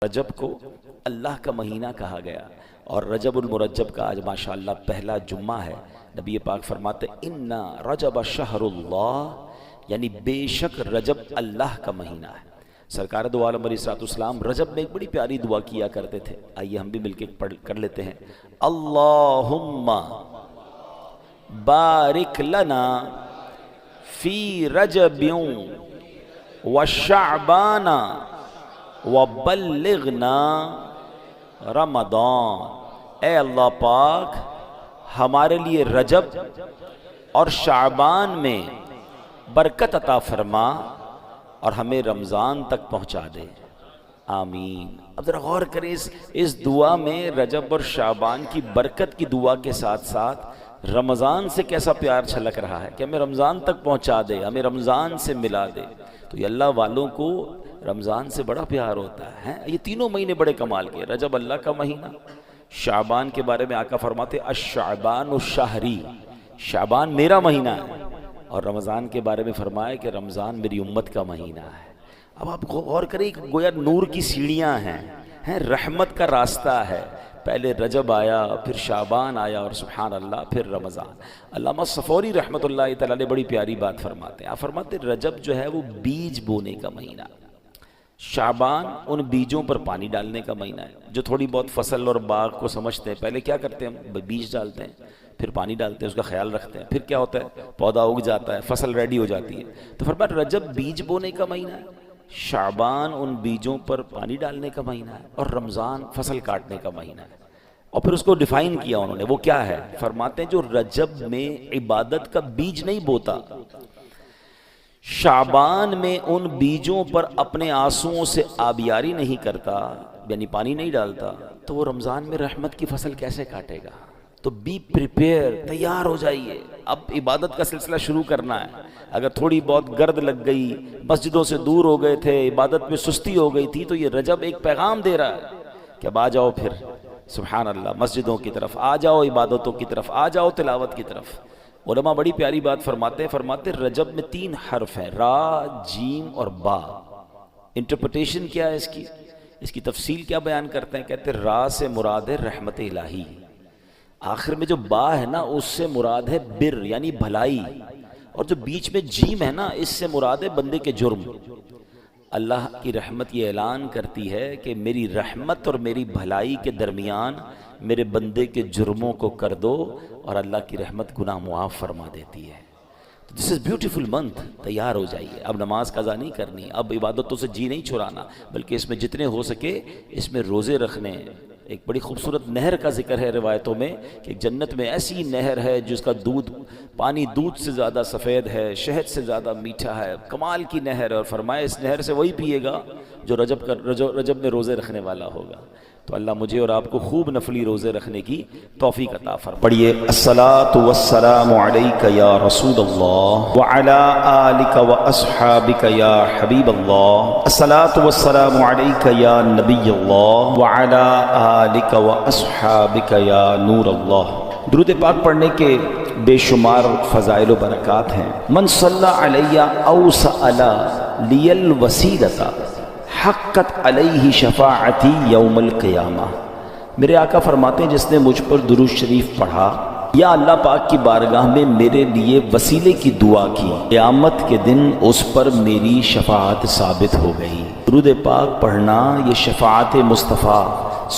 رجب کو اللہ کا مہینہ کہا گیا، اور رجب المرجب کا آج ماشاءاللہ پہلا جمعہ ہے۔ نبی پاک فرماتے اِنَّا رجب شہر اللہ، یعنی بے شک رجب اللہ کا مہینہ ہے۔ سرکار دو عالم علیہ السلام رجب میں ایک بڑی پیاری دعا کیا کرتے تھے، آئیے ہم بھی مل کے پڑھ کر لیتے ہیں۔ اللہم بارک لنا فی رجب وشعبان وبلغنا رمضان، اے اللہ پاک ہمارے لیے رجب اور شعبان میں برکت عطا فرما اور ہمیں رمضان تک پہنچا دے، آمین۔ اب ذرا غور کریں اس دعا میں رجب اور شعبان کی برکت کی دعا کے ساتھ ساتھ رمضان سے کیسا پیار چھلک رہا ہے کہ ہمیں رمضان تک پہنچا دے، ہمیں رمضان سے ملا دے۔ تو یہ اللہ والوں کو رمضان سے بڑا پیار ہوتا ہے۔ یہ تینوں مہینے بڑے کمال کے، رجب اللہ کا مہینہ، شعبان کے بارے میں آقا فرماتے الشعبان الشہری، شعبان میرا مہینہ ہے، اور رمضان کے بارے میں فرمایا کہ رمضان میری امت کا مہینہ ہے۔ اب آپ غور کریں، گویا نور کی سیڑھیاں ہیں، رحمت کا راستہ ہے، پہلے رجب آیا، پھر شعبان آیا، اور سبحان اللہ پھر رمضان۔ علامہ صفوری رحمۃ اللہ تعالیٰ نے بڑی پیاری بات فرماتے ہیں، آپ فرماتے ہیں رجب جو ہے وہ بیج بونے کا مہینہ، شعبان ان بیجوں پر پانی ڈالنے کا مہینہ ہے۔ جو تھوڑی بہت فصل اور باغ کو سمجھتے ہیں، پہلے کیا کرتے ہیں ہم؟ بیج ڈالتے ہیں، پھر پانی ڈالتے ہیں، اس کا خیال رکھتے ہیں، پھر کیا ہوتا ہے؟ پودا اگ جاتا ہے، فصل ریڈی ہو جاتی ہے۔ تو فرمایا رجب بیج بونے کا مہینہ ہے، شعبان ان بیجوں پر پانی ڈالنے کا مہینہ ہے، اور رمضان فصل کاٹنے کا مہینہ ہے۔ اور پھر اس کو ڈیفائن کیا انہوں نے، وہ کیا ہے؟ فرماتے ہیں جو رجب میں عبادت کا بیج نہیں بوتا، شعبان میں ان بیجوں پر اپنے آنسوؤں سے آبیاری نہیں کرتا، یعنی پانی نہیں ڈالتا، تو وہ رمضان میں رحمت کی فصل کیسے کاٹے گا؟ تو بی پریپیئر، تیار ہو جائیے، اب عبادت کا سلسلہ شروع کرنا ہے۔ اگر تھوڑی بہت گرد لگ گئی، مسجدوں سے دور ہو گئے تھے، عبادت میں سستی ہو گئی تھی، تو یہ رجب ایک پیغام دے رہا ہے کہ اب آ جاؤ، پھر سبحان اللہ مسجدوں کی طرف آ جاؤ، عبادتوں کی طرف آ جاؤ، تلاوت کی طرف۔ علماء بڑی پیاری بات فرماتے رجب میں 3 حرف ہیں، را، جیم اور با۔ انٹرپریٹیشن کیا ہے اس کی تفصیل کیا بیان کرتے ہیں؟ کہتے ہیں را سے مراد ہے رحمت الہی، آخر میں جو با ہے نا اس سے مراد ہے بر یعنی بھلائی، اور جو بیچ میں جیم ہے نا اس سے مراد ہے بندے کے جرم۔ اللہ کی رحمت یہ اعلان کرتی ہے کہ میری رحمت اور میری بھلائی کے درمیان میرے بندے کے جرموں کو کر دو، اور اللہ کی رحمت گناہ معاف فرما دیتی ہے۔ دس از بیوٹیفل منتھ، تیار ہو جائیے، اب نماز قضا نہیں کرنی، اب عبادتوں سے جی نہیں چھڑانا، بلکہ اس میں جتنے ہو سکے اس میں روزے رکھنے۔ ایک بڑی خوبصورت نہر کا ذکر ہے روایتوں میں کہ جنت میں ایسی نہر ہے جس کا پانی دودھ سے زیادہ سفید ہے، شہد سے زیادہ میٹھا ہے، کمال کی نہر ہے، اور فرمایا اس نہر سے وہی پیے گا جو رجب میں روزے رکھنے والا ہوگا۔ تو اللہ مجھے اور آپ کو خوب نفلی روزے رکھنے کی توفیق عطا فرمائے۔ پڑھیے الصلاۃ والسلام علیک یا رسول اللہ وعلی آلک واصحابک یا حبیب اللہ، الصلاۃ والسلام علیک یا نبی اللہ وعلی آلک واصحابک یا نور اللہ۔ درود پاک پڑھنے کے بے شمار فضائل و برکات ہیں۔ من صلی علی او سأل لی الوسیلۃ حقت علیہ شفاعتی یوم القیامہ، میرے آقا فرماتے ہیں جس نے مجھ پر درود شریف پڑھا یا اللہ پاک کی بارگاہ میں میرے لیے وسیلے کی دعا کی، قیامت کے دن اس پر میری شفاعت ثابت ہو گئی۔ درود پاک پڑھنا یہ شفاعت مصطفیٰ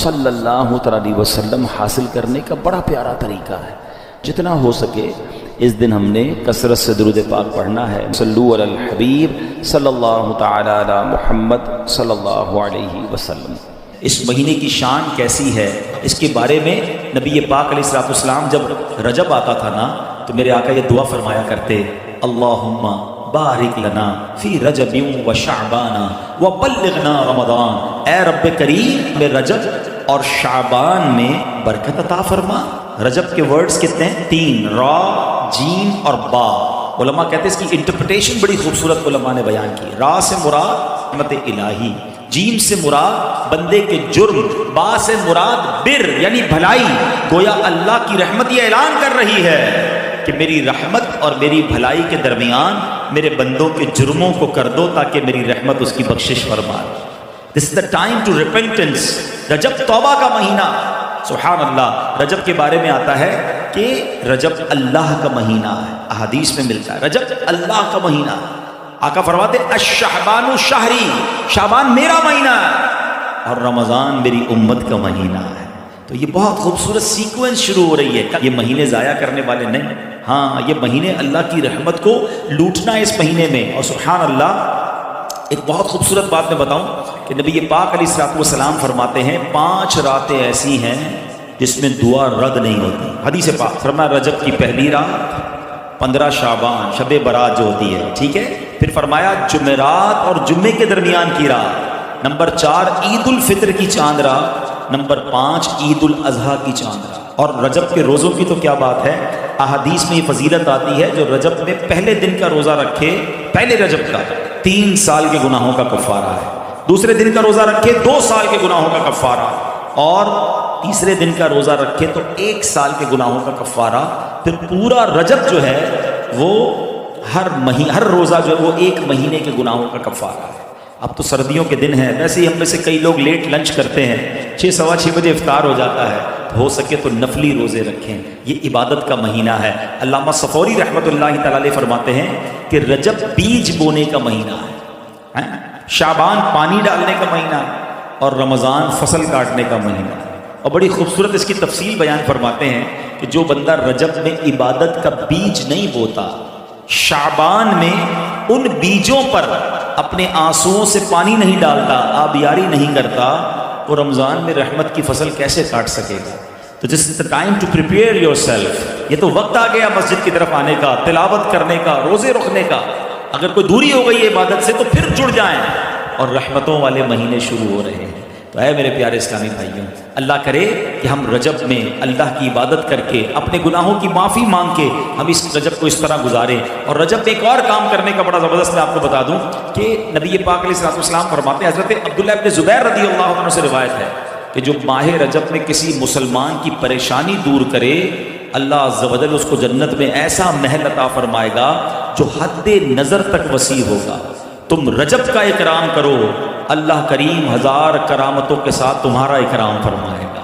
صلی اللہ علیہ وسلم حاصل کرنے کا بڑا پیارا طریقہ ہے۔ جتنا ہو سکے اس دن ہم نے کثرت سے درود پاک پڑھنا ہے۔ صلو علی الحبیب صلی اللہ تعالی علی محمد صلی اللہ علیہ وسلم۔ اس مہینے کی شان کیسی ہے اس کے بارے میں نبی پاک علیہ السلام جب رجب آتا تھا نا تو میرے آقا یہ دعا فرمایا کرتے، اللہم بارک لنا فی رجب و شعبان و بلغنا رمضان، اے رب کریم میں رجب اور شعبان میں برکت عطا فرما۔ رجب کے ورڈز کتنے ہیں؟ 3، را، جیم اور با۔ علماء کہتے ہیں اس کی انٹرپریٹیشن بڑی خوبصورت علماء نے بیان کی۔ را سے مراد رحمت الہی، جیم سے مراد بندے کے جرم، با سے مراد بر یعنی بھلائی۔ گویا اللہ کی رحمت یہ اعلان کر رہی ہے کہ میری رحمت اور میری بھلائی کے درمیان میرے بندوں کے جرموں کو کر دو تاکہ میری رحمت اس کی بخشش فرمائے۔ This is the time to repentance. رجب توبہ کا مہینہ. سبحان اللہ. رجب کے بارے میں آتا ہے کہ رجب اللہ کا مہینہ ہے. احادیث میں ملتا ہے رجب اللہ کا مہینہ. آقا فرماتے الشعبان شہری، شعبان میرا مہینہ ہے اور رمضان میری امت کا مہینہ ہے. تو یہ بہت خوبصورت سیکوینس شروع ہو رہی ہے. یہ مہینے ضائع کرنے والے نہیں، ہاں یہ مہینے اللہ کی رحمت کو لوٹنا ہے اس مہینے میں. اور سبحان اللہ ایک بہت خوبصورت بات میں بتاؤں کہ نبی پاک علیہ الصلوۃ والسلام فرماتے ہیں 5 راتیں ایسی ہیں جس میں دعا رد نہیں ہوتی. حدیث پاک فرمایا رجب کی پہلی رات، 15 شعبان شب برات جو ہوتی ہے، ٹھیک ہے. پھر فرمایا جمعرات اور جمعے کے درمیان کی رات، نمبر 4 عید الفطر کی چاند رات، نمبر 5 عید الاضحیٰ کی چاند رات. اور رجب کے روزوں کی تو کیا بات ہے، احادیث میں یہ فضیلت آتی ہے جو رجب میں پہلے دن کا روزہ رکھے، پہلے رجب کا 3 سال کے گناہوں کا کفارہ ہے، دوسرے دن کا روزہ رکھے 2 سال کے گناہوں کا کفارہ، اور تیسرے دن کا روزہ رکھے تو 1 سال کے گناہوں کا کفارہ. پھر پورا رجب جو ہے وہ ہر روزہ جو ہے وہ 1 مہینے کے گناہوں کا کفارہ ہے. اب تو سردیوں کے دن ہیں، ویسے ہی ہم میں سے کئی لوگ لیٹ لنچ کرتے ہیں، 6 سوا 6 بجے افطار ہو جاتا ہے. ہو سکے تو نفلی روزے رکھیں، یہ عبادت کا مہینہ ہے. علامہ صفوری رحمۃ اللہ تعالی علیہ فرماتے ہیں کہ رجب بیج بونے کا مہینہ ہے، شعبان پانی ڈالنے کا مہینہ ہے، اور رمضان فصل کاٹنے کا مہینہ ہے. اور بڑی خوبصورت اس کی تفصیل بیان فرماتے ہیں کہ جو بندہ رجب میں عبادت کا بیج نہیں بوتا، شعبان میں ان بیجوں پر اپنے آنسوؤں سے پانی نہیں ڈالتا، آبیاری نہیں کرتا، وہ رمضان میں رحمت کی فصل کیسے کاٹ سکے گا؟ تو this is the time to prepare yourself. یہ تو وقت آ گیا مسجد کی طرف آنے کا، تلاوت کرنے کا، روزے رکھنے کا. اگر کوئی دوری ہو گئی ہے عبادت سے تو پھر جڑ جائیں، اور رحمتوں والے مہینے شروع ہو رہے ہیں. تو اے میرے پیارے اسلامی بھائیوں، اللہ کرے کہ ہم رجب میں اللہ کی عبادت کر کے اپنے گناہوں کی معافی مانگ کے ہم اس رجب کو اس طرح گزاریں. اور رجب میں ایک اور کام کرنے کا بڑا زبردست میں آپ کو بتا دوں کہ نبی پاک علیہ الصلوۃ والسلام فرماتے ہیں، حضرت عبداللہ ابن زبیر رضی اللہ عنہ سے روایت ہے کہ جو ماہ رجب میں کسی مسلمان کی پریشانی دور کرے، اللہ عز و جل اس کو جنت میں ایسا محل عطا فرمائے گا جو حد نظر تک وسیع ہوگا. تم رجب کا اکرام کرو، اللہ کریم 1000 کرامتوں کے ساتھ تمہارا اکرام فرمائے گا.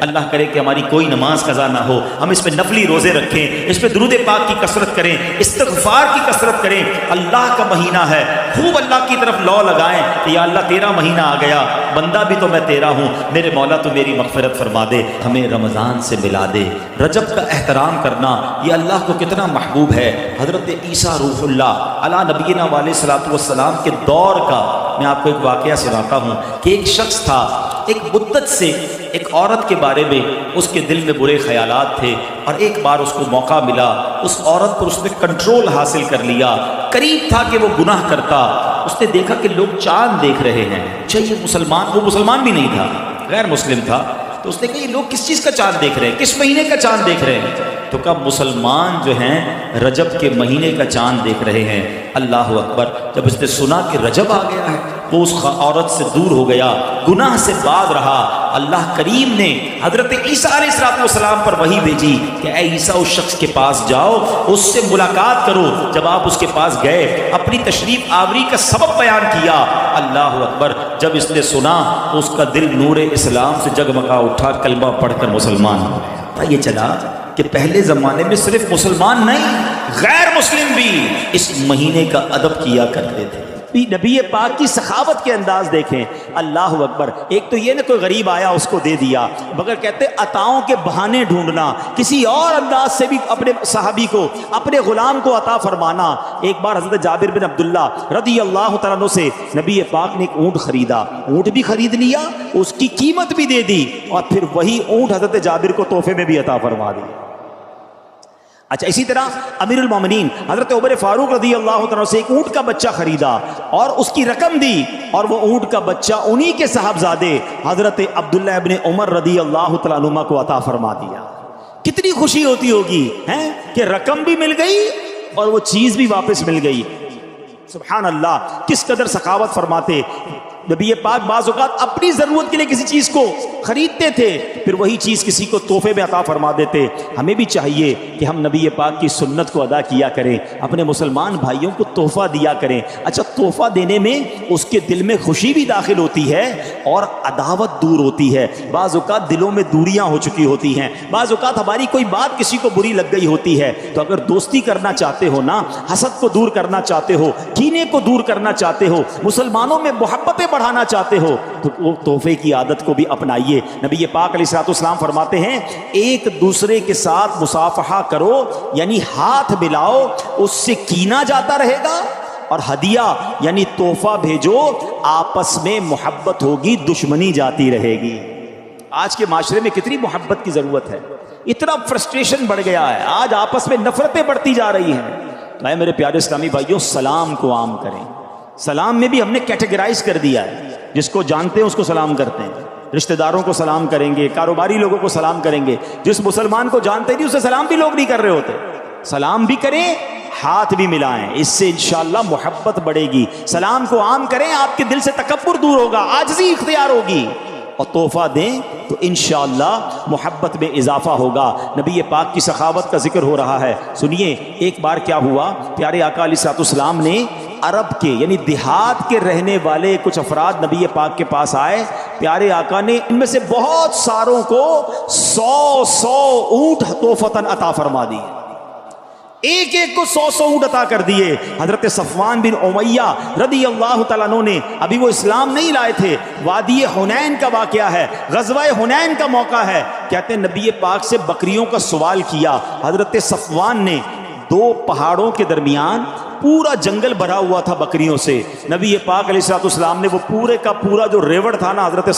اللہ کرے کہ ہماری کوئی نماز قضا نہ ہو، ہم اس پہ نفلی روزے رکھیں، اس پہ درود پاک کی کثرت کریں، استغفار کی کثرت کریں. اللہ کا مہینہ ہے، خوب اللہ کی طرف لو لگائیں کہ یا اللہ تیرا مہینہ آ گیا، بندہ بھی تو میں تیرا ہوں، میرے مولا تو میری مغفرت فرما دے، ہمیں رمضان سے ملا دے. رجب کا احترام کرنا یہ اللہ کو کتنا محبوب ہے. حضرت عیسیٰ روح اللہ علی نبینا علیہ الصلوۃ والسلام کے دور کا میں آپ کو ایک واقعہ سناتا ہوں کہ ایک شخص تھا، ایک مدت سے ایک عورت کے بارے میں اس کے دل میں برے خیالات تھے، اور ایک بار اس کو موقع ملا، اس عورت پر اس نے کنٹرول حاصل کر لیا. قریب تھا کہ وہ گناہ کرتا. اس نے دیکھا کہ لوگ چاند دیکھ رہے ہیں. یہ مسلمان، وہ مسلمان بھی نہیں تھا، غیر مسلم تھا. تو اس نے کہا یہ لوگ کس چیز کا چاند دیکھ رہے ہیں، کس مہینے کا چاند دیکھ رہے ہیں؟ تو کہا مسلمان جو ہیں رجب کے مہینے کا چاند دیکھ رہے ہیں. اللہ اکبر. جب اس نے سنا کہ رجب آ گیا ہے وہ اس عورت سے دور ہو گیا، گناہ سے باز رہا. اللہ کریم نے حضرت عیسیٰ علیہ السلام پر وحی بھیجی کہ اے عیسیٰ اس شخص کے پاس جاؤ، اس سے ملاقات کرو. جب آپ اس کے پاس گئے، اپنی تشریف آوری کا سبب بیان کیا. اللہ اکبر. جب اس نے سنا تو اس کا دل نور اسلام سے جگمگا اٹھا، کلمہ پڑھ کر مسلمان ہو گیا. یہ چلا کہ پہلے زمانے میں صرف مسلمان نہیں، غیر مسلم بھی اس مہینے کا ادب کیا کرتے تھے. نبی پاک کی سخاوت کے انداز دیکھیں. اللہ اکبر. ایک تو یہ نہ کوئی غریب آیا اس کو دے دیا، مگر کہتے عطاؤں کے بہانے ڈھونڈنا، کسی اور انداز سے بھی اپنے صحابی کو، اپنے غلام کو عطا فرمانا. ایک بار حضرت جابر بن عبداللہ رضی اللہ تعالیٰ عنہ سے نبی پاک نے ایک اونٹ خریدا، اونٹ بھی خرید لیا، اس کی قیمت بھی دے دی، اور پھر وہی اونٹ حضرت جابر کو تحفے میں بھی عطا فرما دی. اچھا اسی طرح امیر المومنین حضرت عمر فاروق رضی اللہ عنہ سے ایک اونٹ کا بچہ خریدا اور اس کی رقم دی، اور وہ اونٹ کا بچہ انہی کے صاحبزادے حضرت عبداللہ ابن عمر رضی اللہ تعالیٰ عنہ کو عطا فرما دیا. کتنی خوشی ہوتی ہوگی ہیں کہ رقم بھی مل گئی اور وہ چیز بھی واپس مل گئی. سبحان اللہ. کس قدر سخاوت فرماتے. نبی پاک بعض اوقات اپنی ضرورت کے لیے کسی چیز کو خریدتے تھے، پھر وہی چیز کسی کو تحفے میں عطا فرما دیتے۔ ہمیں بھی چاہیے کہ ہم نبی پاک کی سنت کو ادا کیا کریں، اپنے مسلمان بھائیوں کو تحفہ دیا کریں۔ اچھا، تحفہ دینے میں اس کے دل میں خوشی بھی داخل ہوتی ہے اور عداوت دور ہوتی ہے۔ بعض اوقات دلوں میں دوریاں ہو چکی ہوتی ہیں، بعض اوقات ہماری کوئی بات کسی کو بری لگ گئی ہوتی ہے، تو اگر دوستی کرنا چاہتے ہو نا، حسد کو دور کرنا چاہتے ہو، کینے کو دور کرنا چاہتے ہو، مسلمانوں میں محبتیں بڑھانا چاہتے ہو، تو وہ تحفے کی عادت کو بھی اپنائیے۔ نبی پاک علیہ الصلوۃ والسلام فرماتے ہیں ایک دوسرے کے ساتھ مصافحہ کرو، یعنی ہاتھ ملاؤ، اس سے کینہ جاتا رہے گا، اور ہدیہ یعنی تحفہ بھیجو، آپس میں محبت ہوگی، دشمنی جاتی رہے گی۔ آج کے معاشرے میں کتنی محبت کی ضرورت ہے، اتنا فرسٹریشن بڑھ گیا ہے، آج آپس میں نفرتیں بڑھتی جا رہی ہیں۔ تو اے میرے پیارے اسلامی بھائیوں، سلام کو عام کریں۔ سلام میں بھی ہم نے کیٹیگرائز کر دیا ہے، جس کو جانتے ہیں اس کو سلام کرتے ہیں، رشتہ داروں کو سلام کریں گے، کاروباری لوگوں کو سلام کریں گے، جس مسلمان کو جانتے نہیں اسے سلام بھی لوگ نہیں کر رہے ہوتے۔ سلام بھی کریں، ہاتھ بھی ملائیں، اس سے انشاءاللہ محبت بڑھے گی۔ سلام کو عام کریں، آپ کے دل سے تکبر دور ہوگا، عاجزی اختیار ہوگی، اور تحفہ دیں تو انشاءاللہ محبت میں اضافہ ہوگا۔ نبی پاک کی سخاوت کا ذکر ہو رہا ہے، سنیے ایک بار کیا ہوا، پیارے آقا علیہ الصلوۃ والسلام نے عرب کے یعنی دیہات کے رہنے والے کچھ افراد نبی پاک کے پاس آئے۔ پیارے آقا نے ان میں سے بہت ساروں کو 100 اونٹ تحفتاً عطا فرما دی، ایک ایک کو 100 اونٹ عطا کر دیے۔ حضرت صفوان بن امیہ رضی اللہ تعالیٰ عنہ نے، ابھی وہ اسلام نہیں لائے تھے، وادی حنین کا واقعہ ہے، غزوہ حنین کا موقع ہے، کہتے ہیں نبی پاک سے بکریوں کا سوال کیا۔ حضرت صفوان نے 2 پہاڑوں کے درمیان پورا جنگل بھرا ہوا تھا بکریوں سے، نبی پاک علیہ الصلوۃ والسلام نے وہ پورے کا پورا جو ریوڑ تھا نا، حضرت